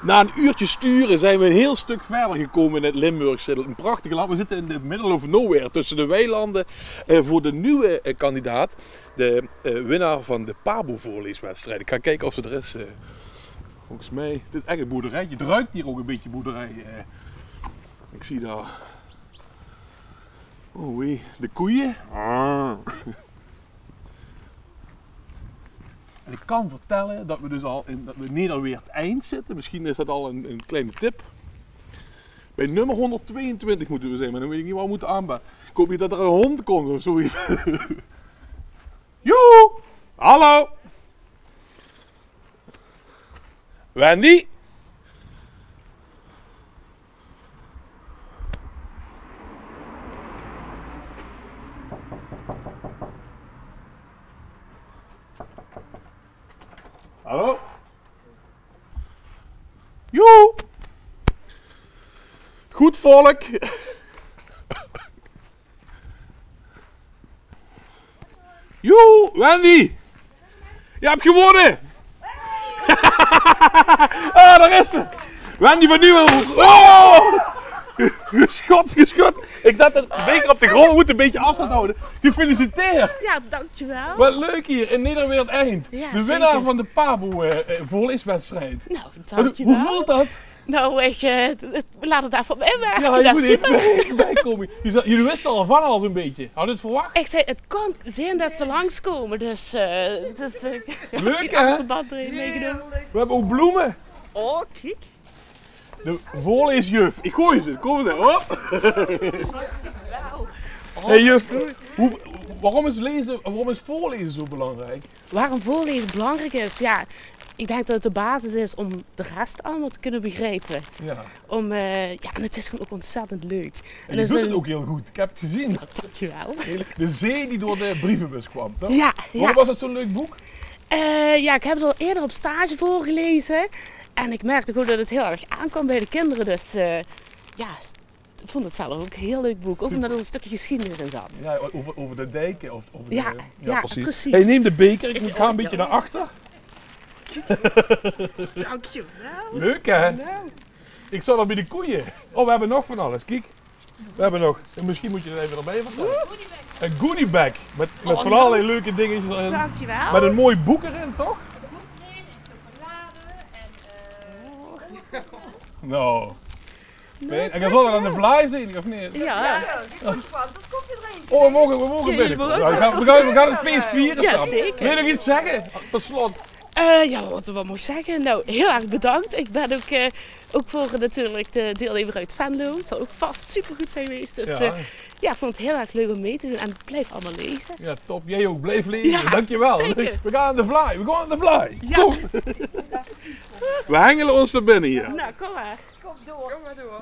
Na een uurtje sturen zijn we een heel stuk verder gekomen in het Limburgse. Een prachtige land. We zitten in de middle of nowhere tussen de weilanden. Voor de nieuwe kandidaat, de winnaar van de Pabo-voorleeswedstrijd. Ik ga kijken of ze er is. Volgens mij, dit is echt een boerderijtje. Het ruikt hier ook een beetje boerderij. Ik zie daar. Oh wee, de koeien. En ik kan vertellen dat we dus al in Nederweert-Eind zitten. Misschien is dat al een kleine tip. Bij nummer 122 moeten we zijn, maar dan weet ik niet waar we moeten aanbellen. Ik hoop niet dat er een hond komt of zoiets. Joe! Hallo! Wendy? Hallo? Joe! Goed volk! Joe, Wendy! Je hebt gewonnen! Ah, daar is ze! Wendy van Nieuwenhoek! Oh! Geschot! Ik zet het beker op de grond, we moeten een beetje afstand houden. Gefeliciteerd! Ja, dankjewel. Wat leuk hier in Nederweert-Eind. Ja, de winnaar zeker. van de Pabo-voorleeswedstrijd. Nou, dankjewel. Hoe voelt dat? Nou, laat het daar van mij werken. Ja, je Dat moet is super. even bijkomen. Jullie wisten al van al zo'n beetje. Had je het verwacht? Ik zei, het kan zijn dat ze langskomen, dus Leuk, die hè? achterband erin meegenomen. We hebben ook bloemen. Oh, kijk. De voorleesjuf. Ik gooi ze. Kom er. Hop. Wauw. Hey juf, waarom is voorlezen zo belangrijk? Waarom voorlezen belangrijk is? Ja, ik denk dat het de basis is om de rest allemaal te kunnen begrijpen. Ja. En het is gewoon ook ontzettend leuk. En je doet het ook heel goed. Ik heb het gezien. Nou, dankjewel. De zee die door de brievenbus kwam, toch? Ja, Waarom was het zo'n leuk boek? ik heb het al eerder op stage voorgelezen. En ik merkte gewoon dat het heel erg aankwam bij de kinderen. Dus ik vond het zelf ook een heel leuk boek. Ook omdat er een stukje geschiedenis in zat. Ja, over de dijken. Of over Ja, precies. Hey, neem de beker. Ik ga een beetje naar achter. Dankjewel. Leuk, hè? Nou. Ik zal er bij de koeien. Oh, we hebben nog van alles. Kijk. We hebben nog. En misschien moet je er even erbij vertellen. Een goodie bag. Met van allerlei leuke dingetjes erin. Dankjewel. Met een mooi boek erin, toch? Nou. Fijn. En je zal er aan de vlaai zien, of niet? Ja. Oh, we mogen Ja, binnen. je mag ook We gaan het feest vieren. Ja, Sam. zeker. Wil je nog iets zeggen? Tot slot. Wat moet ik zeggen? Nou, heel erg bedankt. Ik ben ook voor natuurlijk de deelnemer uit Venlo. Het zal ook vast super goed zijn geweest. Dus ik vond het heel erg leuk om mee te doen. En blijf allemaal lezen. Ja, top. Jij ook. Blijf lezen. Ja, Dankjewel. zeker. We gaan aan de vlaai. We gaan aan de vlaai. Ja. Kom. We hengelen ons naar binnen hier. Nou, kom maar. Kom maar door.